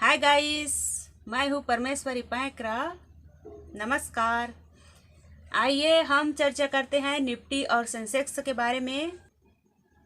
Hi guys, मैं हूँ परमेश्वरी पैंकरा। नमस्कार। आइए हम चर्चा करते हैं निफ्टी और सेंसेक्स के बारे में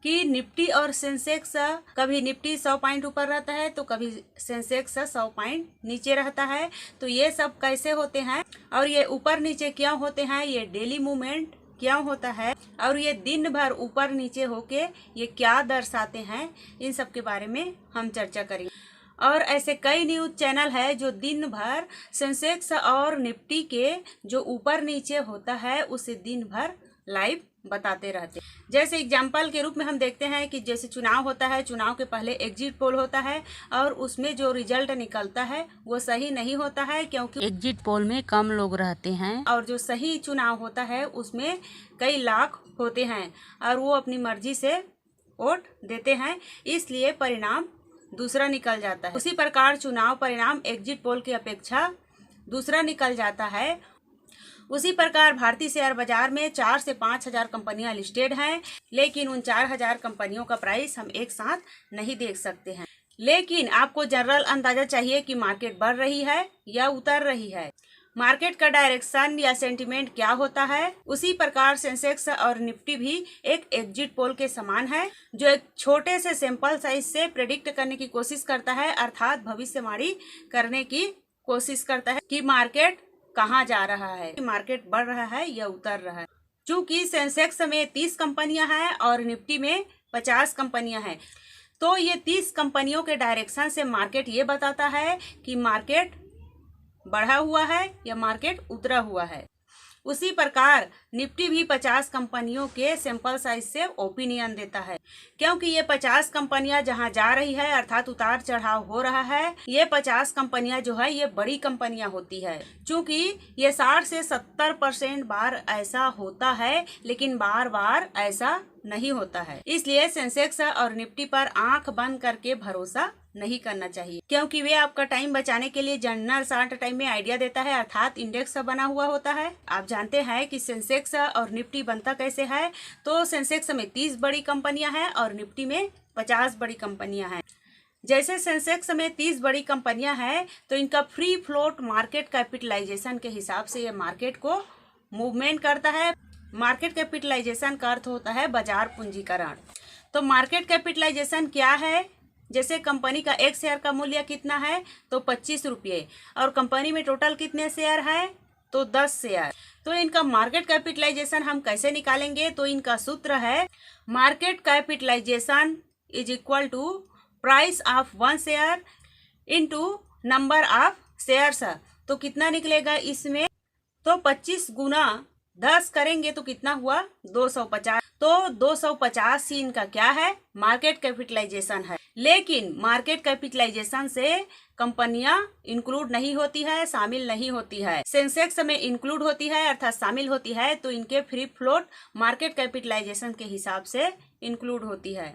कि निफ्टी और सेंसेक्स कभी निफ्टी 100 पॉइंट ऊपर रहता है तो कभी सेंसेक्स 100 पॉइंट नीचे रहता है। तो ये सब कैसे होते हैं और ये ऊपर नीचे क्यों होते हैं, ये डेली मूवमेंट क्यों होता है और ये दिन भर ऊपर नीचे होके ये क्या दर्शाते हैं, इन सब के बारे में हम चर्चा करेंगे। और ऐसे कई न्यूज चैनल है जो दिन भर सेंसेक्स और निफ्टी के जो ऊपर नीचे होता है उसे दिन भर लाइव बताते रहते हैं। जैसे एग्जाम्पल के रूप में हम देखते हैं कि जैसे चुनाव होता है, चुनाव के पहले एग्जिट पोल होता है और उसमें जो रिजल्ट निकलता है वो सही नहीं होता है, क्योंकि एग्जिट पोल में कम लोग रहते हैं और जो सही चुनाव होता है उसमें कई लाख होते हैं और वो अपनी मर्जी से वोट देते हैं, इसलिए परिणाम दूसरा निकल जाता है। उसी प्रकार चुनाव परिणाम एग्जिट पोल की अपेक्षा दूसरा निकल जाता है। उसी प्रकार भारतीय शेयर बाजार में 4 से 5 हजार कंपनियां लिस्टेड हैं, लेकिन उन 4,000 कंपनियों का प्राइस हम एक साथ नहीं देख सकते हैं। लेकिन आपको जनरल अंदाजा चाहिए कि मार्केट बढ़ रही है या उतर रही है, मार्केट का डायरेक्शन या सेंटिमेंट क्या होता है। उसी प्रकार सेंसेक्स और निफ्टी भी एक एग्जिट पोल के समान है, जो एक छोटे से सैंपल साइज से प्रेडिक्ट करने की कोशिश करता है, अर्थात भविष्यवाणी करने की कोशिश करता है कि मार्केट कहाँ जा रहा है, मार्केट बढ़ रहा है या उतर रहा है। चूंकि सेंसेक्स में 30 कंपनियां हैं और निफ्टी में 50 कंपनियां हैं, तो ये 30 कंपनियों के डायरेक्शन से मार्केट ये बताता है कि मार्केट बढ़ा हुआ है या मार्केट उतरा हुआ है। उसी प्रकार निफ्टी भी 50 कंपनियों के सैंपल साइज से ओपिनियन देता है, क्योंकि ये 50 कंपनियां जहां जा रही है अर्थात उतार चढ़ाव हो रहा है, ये 50 कंपनियां जो है ये बड़ी कंपनियां होती है। चूंकि ये 60 से 70% बार ऐसा होता है, लेकिन बार बार ऐसा नहीं होता है, इसलिए सेंसेक्स और निफ्टी पर आंख बंद करके भरोसा नहीं करना चाहिए, क्योंकि वे आपका टाइम बचाने के लिए जनरल शार्ट टाइम में आइडिया देता है, अर्थात इंडेक्स बना हुआ होता है। आप जानते हैं कि सेंसेक्स और निफ्टी बनता कैसे है, तो सेंसेक्स में 30 बड़ी कंपनियां हैं और निफ्टी में 50 बड़ी कंपनियां हैं। जैसे सेंसेक्स में 30 बड़ी कंपनियां हैं तो इनका फ्री फ्लोट मार्केट कैपिटलाइजेशन के हिसाब से ये मार्केट को मूवमेंट करता है। मार्केट कैपिटलाइजेशन का अर्थ होता है बाजार पूंजीकरण। तो मार्केट कैपिटलाइजेशन क्या है, जैसे कंपनी का एक शेयर का मूल्य कितना है तो 25 रुपये और कंपनी में टोटल कितने शेयर है तो 10 शेयर। तो इनका मार्केट कैपिटलाइजेशन हम कैसे निकालेंगे, तो इनका सूत्र है market capitalisation is equal to price of 1 share into number of shares. तो कितना निकलेगा इसमें, तो 25 गुना 10 करेंगे तो कितना हुआ 250। तो 250 ही इनका क्या है, मार्केट कैपिटलाइजेशन है। लेकिन मार्केट कैपिटलाइजेशन से कंपनियां इंक्लूड नहीं होती है, शामिल नहीं होती है। सेंसेक्स में इंक्लूड होती है अर्थात शामिल होती है, तो इनके फ्री फ्लोट मार्केट कैपिटलाइजेशन के हिसाब से इंक्लूड होती है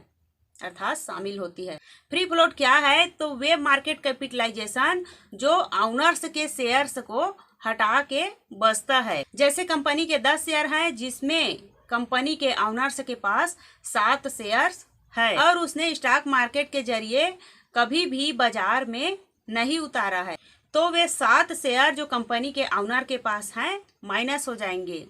अर्थात शामिल होती है। फ्री फ्लोट क्या है, तो वे मार्केट कैपिटलाइजेशन जो ऑनर्स के शेयर्स को हटा के बचता है। जैसे कंपनी के 10 शेयर हैं जिसमें कंपनी के ऑनर्स के पास 7 शेयर्स है और उसने स्टॉक मार्केट के जरिए कभी भी बाजार में नहीं उतारा है, तो वे 7 शेयर जो कंपनी के ऑनर के पास हैं माइनस हो जाएंगे।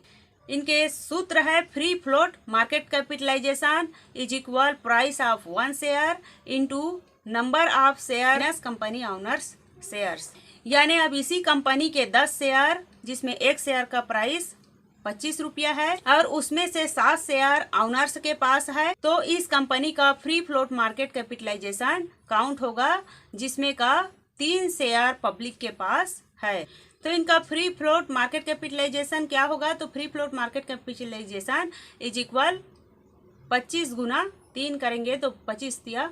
इनके सूत्र है free float market capitalisation is equal price of 1 share into number of share minus company owners shares. यानी अब इसी कंपनी के 10 शेयर जिसमें एक शेयर का प्राइस 25 रुपया है और उसमें से 7 शेयर ऑनर्स के पास है, तो इस कंपनी का free float market capitalisation count होगा, जिसमें का 3 शेयर पब्लिक के पास है। तो इनका फ्री फ्लोट मार्केट कैपिटलाइजेशन क्या होगा, तो free float market capitalisation is equal 25 गुना 3 करेंगे तो 25 या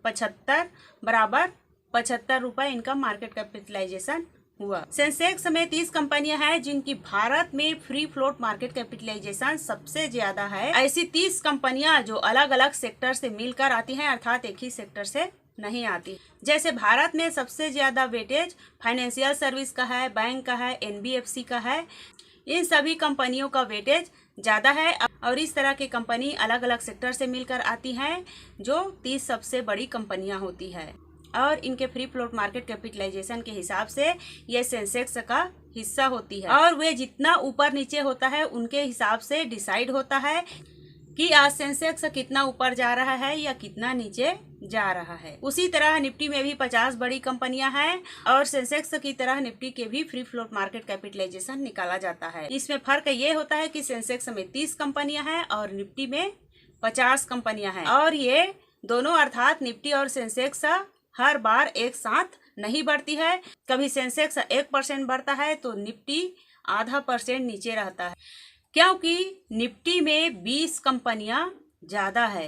75 बराबर 75 रुपए इनका मार्केट कैपिटलाइजेशन हुआ। सेंसेक्स में 30 कंपनियां हैं जिनकी भारत में फ्री फ्लोट मार्केट कैपिटलाइजेशन सबसे ज्यादा है। ऐसी 30 कंपनियां जो अलग अलग सेक्टर से मिलकर आती हैं अर्थात एक ही सेक्टर से नहीं आती। जैसे भारत में सबसे ज्यादा वेटेज फाइनेंशियल सर्विस का है, बैंक का है, एनबीएफसी का है। इन सभी कंपनियों का वेटेज ज्यादा है और इस तरह की कंपनी अलग अलग सेक्टर से मिलकर आती हैं जो 30 सबसे बड़ी कंपनियां होती है। और इनके फ्री फ्लोट मार्केट कैपिटलाइजेशन के हिसाब से ये सेंसेक्स का हिस्सा होती है और वे जितना ऊपर नीचे होता है उनके हिसाब से डिसाइड होता है कि आज सेंसेक्स कितना ऊपर जा रहा है या कितना नीचे जा रहा है। उसी तरह निफ्टी में भी 50 बड़ी कंपनियां हैं और सेंसेक्स की तरह निफ्टी के भी फ्री फ्लोट मार्केट कैपिटलाइजेशन निकाला जाता है। इसमें फर्क ये होता है कि सेंसेक्स में 30 कंपनियां हैं और निफ्टी में 50 कंपनियां हैं और ये दोनों अर्थात निफ्टी और सेंसेक्स हर बार एक साथ नहीं बढ़ती है। कभी सेंसेक्स 1% बढ़ता है तो निफ्टी आधा % नीचे रहता है, क्योंकि निफ्टी में 20 कंपनियां ज्यादा है।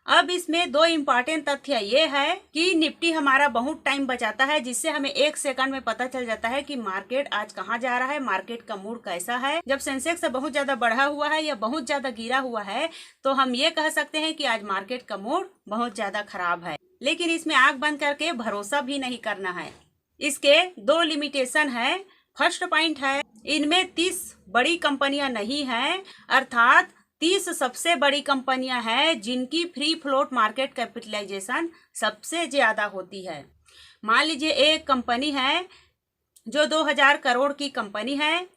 अब इसमें 2 इम्पॉर्टेंट तथ्य ये है कि निफ्टी हमारा बहुत टाइम बचाता है, जिससे हमें 1 सेकंड में पता चल जाता है कि मार्केट आज कहाँ जा रहा है, मार्केट का मूड कैसा है। जब सेंसेक्स बहुत ज्यादा बढ़ा हुआ है या बहुत ज्यादा गिरा हुआ है तो हम ये कह सकते हैं कि आज मार्केट का मूड बहुत ज्यादा खराब है, लेकिन इसमें आंख बंद करके भरोसा भी नहीं करना है। इसके 2 लिमिटेशन है। फर्स्ट पॉइंट है, इनमें 30 बड़ी कंपनियां नहीं हैं, अर्थात 30 सबसे बड़ी कंपनियां हैं जिनकी फ्री फ्लोट मार्केट कैपिटलाइजेशन सबसे ज्यादा होती है। मान लीजिए एक कंपनी है जो 2000 करोड़ की कंपनी है,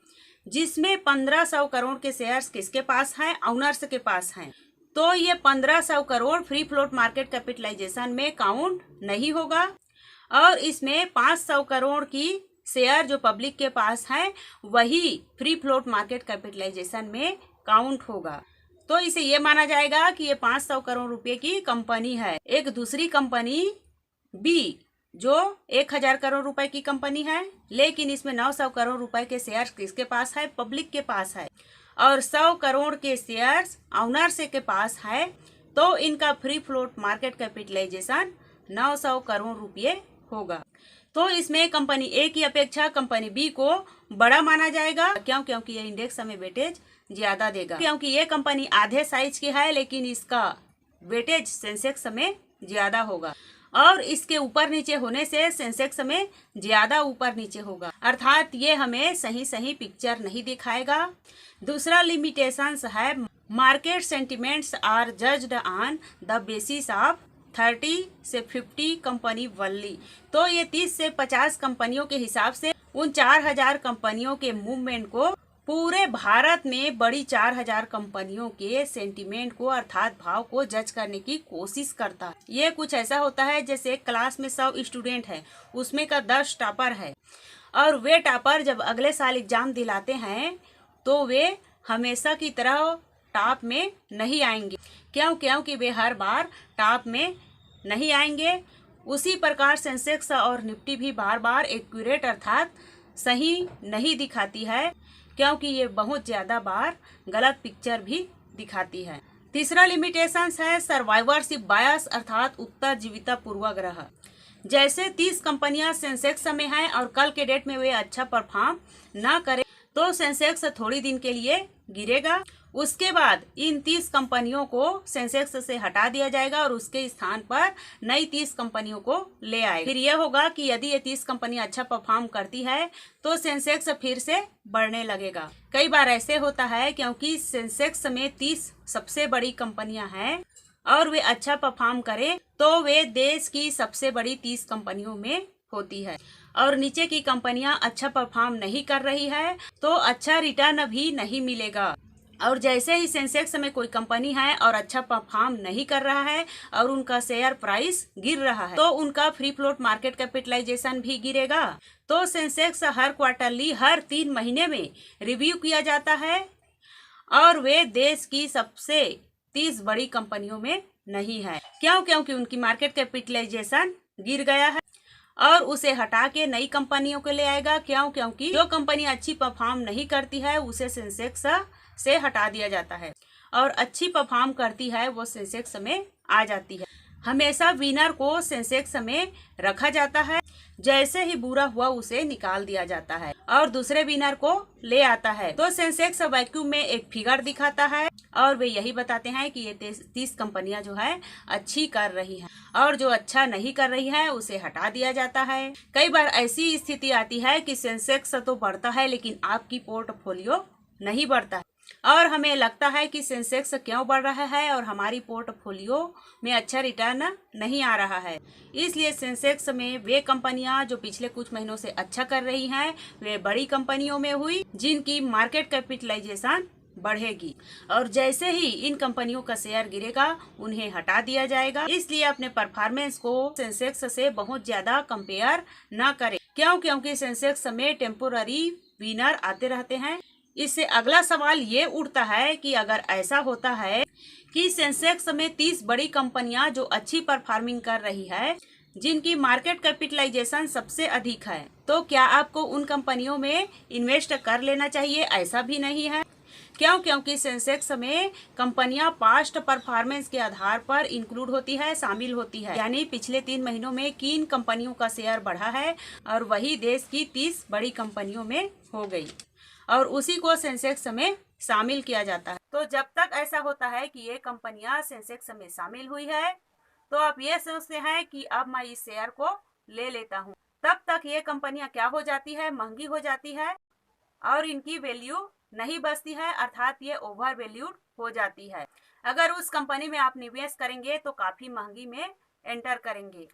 जिसमें 1500 करोड़ के शेयर्स किसके पास हैं? ओनर्स के पास हैं। तो ये 1500 crore free float market capitalisation में काउंट नहीं होगा और इसमें 500 करोड़ की शेयर जो पब्लिक के पास है वही फ्री फ्लोट मार्केट कैपिटलाइजेशन में काउंट होगा। तो इसे ये माना जाएगा कि ये 500 करोड़ रुपए की कंपनी है। एक दूसरी कंपनी बी जो 1000 करोड़ रुपए की कंपनी है, लेकिन इसमें 900 करोड़ रुपए के शेयर्स किसके पास है? पब्लिक के पास है और 100 करोड़ के शेयर्स ओनर्स के पास है, तो इनका free float market capitalisation 900 crore रुपये होगा। तो इसमें कंपनी ए की अपेक्षा कंपनी बी को बड़ा माना जाएगा। क्यों? क्योंकि ये इंडेक्स हमें वेटेज ज्यादा देगा, क्योंकि ये कंपनी आधे साइज की है लेकिन इसका वेटेज सेंसेक्स में ज्यादा होगा और इसके ऊपर नीचे होने से सेंसेक्स में ज्यादा ऊपर नीचे होगा, अर्थात ये हमें सही पिक्चर नहीं दिखाएगा। दूसरा लिमिटेशंस है, market sentiments are judged on the basis of 30 से 50 कंपनी वनली। तो ये 30 से 50 कंपनियों के हिसाब से उन 4000 कंपनियों के मूवमेंट को, पूरे भारत में बड़ी 4000 कंपनियों के सेंटिमेंट को अर्थात भाव को जज करने की कोशिश करता है। ये कुछ ऐसा होता है जैसे क्लास में 100 स्टूडेंट है, उसमें का 10 टॉपर है और वे टॉपर जब अगले साल एग्जाम दिलाते हैं तो वे हमेशा की तरह टॉप में नहीं आएंगे। क्योंकि वे हर बार टॉप में नहीं आएंगे। उसी प्रकार सेंसेक्स और निफ्टी भी बार बार एक्यूरेट अर्थात सही नहीं दिखाती है, क्योंकि ये बहुत ज्यादा बार गलत पिक्चर भी दिखाती है। तीसरा लिमिटेशन है सर्वाइवरशिप बायस अर्थात उत्तरजीविता पूर्वाग्रह। जैसे 30 कंपनियां सेंसेक्स में हैं और कल के डेट में वे अच्छा परफॉर्म ना करें तो सेंसेक्स थोड़ी दिन के लिए गिरेगा। उसके बाद इन 30 कंपनियों को सेंसेक्स से हटा दिया जाएगा और उसके स्थान पर नई 30 कंपनियों को ले आएगा। फिर यह होगा कि यदि ये 30 कंपनियां अच्छा परफॉर्म करती है तो सेंसेक्स फिर से बढ़ने लगेगा। कई बार ऐसे होता है क्योंकि सेंसेक्स में 30 सबसे बड़ी कंपनियां हैं और वे अच्छा परफॉर्म करें तो वे देश की सबसे बड़ी 30 कंपनियों में होती है और नीचे की कंपनियां अच्छा परफॉर्म नहीं कर रही है तो अच्छा रिटर्न भी नहीं मिलेगा। और जैसे ही सेंसेक्स में कोई कंपनी है और अच्छा परफॉर्म नहीं कर रहा है और उनका शेयर प्राइस गिर रहा है तो उनका फ्री फ्लोट मार्केट कैपिटलाइजेशन भी गिरेगा। तो सेंसेक्स हर क्वार्टरली हर 3 महीने में रिव्यू किया जाता है और वे देश की सबसे 30 बड़ी कंपनियों में नहीं है। क्योंकि उनकी मार्केट कैपिटलाइजेशन गिर गया है और उसे हटा के नई कंपनियों को ले आएगा। क्योंकि जो कंपनी अच्छी परफॉर्म नहीं करती है उसे सेंसेक्स से हटा दिया जाता है और अच्छी परफॉर्म करती है वो सेंसेक्स में आ जाती है। हमेशा विनर को सेंसेक्स में रखा जाता है, जैसे ही बुरा हुआ उसे निकाल दिया जाता है और दूसरे विनर को ले आता है। तो सेंसेक्स वैक्यूम में एक फिगर दिखाता है और वे यही बताते हैं कि ये 30 कंपनियां जो है अच्छी कर रही हैं और जो अच्छा नहीं कर रही है उसे हटा दिया जाता है। कई बार ऐसी स्थिति आती है कि सेंसेक्स तो बढ़ता है लेकिन आपकी पोर्टफोलियो नहीं बढ़ता है। और हमें लगता है कि सेंसेक्स क्यों बढ़ रहा है और हमारी पोर्टफोलियो में अच्छा रिटर्न नहीं आ रहा है। इसलिए सेंसेक्स में वे कंपनियां जो पिछले कुछ महीनों से अच्छा कर रही हैं, वे बड़ी कंपनियों में हुई जिनकी मार्केट कैपिटलाइजेशन बढ़ेगी, और जैसे ही इन कंपनियों का शेयर गिरेगा उन्हें हटा दिया जाएगा। इसलिए अपने परफॉर्मेंस को सेंसेक्स से बहुत ज्यादा कंपेयर न करें, क्योंकि सेंसेक्स में टेम्पोररी विनर आते रहते हैं। इससे अगला सवाल ये उठता है कि अगर ऐसा होता है कि सेंसेक्स में 30 बड़ी कंपनियां जो अच्छी परफॉर्मिंग कर रही है, जिनकी मार्केट कैपिटलाइजेशन सबसे अधिक है, तो क्या आपको उन कंपनियों में इन्वेस्ट कर लेना चाहिए? ऐसा भी नहीं है। क्योंकि सेंसेक्स में कंपनियां पास्ट परफॉर्मेंस के आधार पर इंक्लूड होती है, शामिल होती है। यानी पिछले 3 महीनों में किन कंपनियों का शेयर बढ़ा है और वही देश की 30 बड़ी कंपनियों में हो गई, और उसी को सेंसेक्स में शामिल किया जाता है। तो जब तक ऐसा होता है कि ये कंपनियां सेंसेक्स में शामिल हुई है, तो आप ये सोचते हैं कि अब मैं इस शेयर को ले लेता हूँ, तब तक ये कंपनियां क्या हो जाती है? महंगी हो जाती है और इनकी वैल्यू नहीं बचती है, अर्थात ये ओवर वैल्यूड हो जाती है। अगर उस कंपनी में आप निवेश करेंगे तो काफी महंगी में एंटर करेंगे।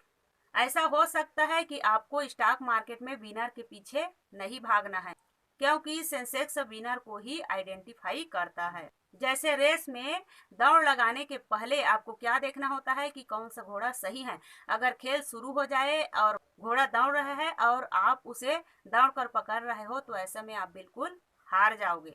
ऐसा हो सकता है कि आपको स्टॉक मार्केट में विनर के पीछे नहीं भागना है, क्योंकि सेंसेक्स विनर को ही आइडेंटिफाई करता है। जैसे रेस में दौड़ लगाने के पहले आपको क्या देखना होता है कि कौन सा घोड़ा सही है। अगर खेल शुरू हो जाए और घोड़ा दौड़ रहा है और आप उसे दौड़ कर पकड़ रहे हो, तो ऐसे में आप बिल्कुल हार जाओगे।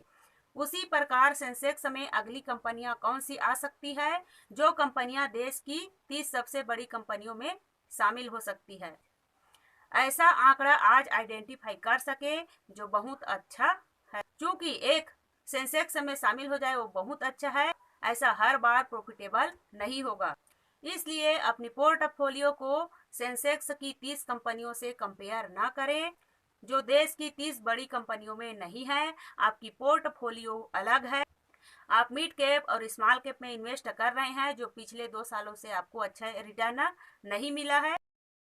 उसी प्रकार सेंसेक्स में अगली कंपनियां कौन सी आ सकती है? जो कंपनियां देश की 30 सबसे बड़ी कंपनियों में शामिल हो सकती है। ऐसा आंकड़ा आज आइडेंटिफाई कर सके जो बहुत अच्छा है। क्योंकि एक सेंसेक्स में शामिल हो जाए वो बहुत अच्छा है, ऐसा हर बार प्रॉफिटेबल नहीं होगा। इसलिए अपनी पोर्टफोलियो को सेंसेक्स की 30 कंपनियों से कंपेयर ना करें जो देश की 30 बड़ी कंपनियों में नहीं है। आपकी पोर्टफोलियो अलग है। आप मिड कैप और स्मॉल कैप में इन्वेस्ट कर रहे हैं, जो पिछले 2 सालों से आपको अच्छा रिटर्न नहीं मिला है,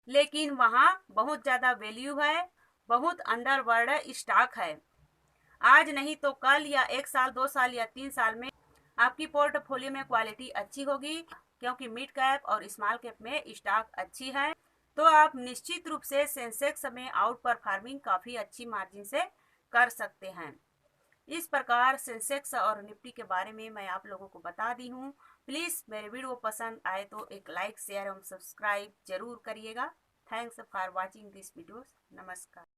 लेकिन वहाँ बहुत ज़्यादा वैल्यू है, बहुत अंडरवर्ल्ड स्टॉक है। आज नहीं तो कल या 1 साल, 2 साल या 3 साल में आपकी पोर्टफोलियो में क्वालिटी अच्छी होगी, क्योंकि मिड कैप और स्मॉल कैप में स्टॉक अच्छी है। तो आप निश्चित रूप से सेंसेक्स में आउट परफॉर्मिंग काफ़ी अच्छी मार्जिन से कर सकते हैं। इस प्रकार सेंसेक्स और निफ्टी के बारे में मैं आप लोगों को बता दी हूँ। प्लीज़ मेरे वीडियो पसंद आए तो एक लाइक, शेयर एवं सब्सक्राइब जरूर करिएगा। Thanks for watching this videos. नमस्कार।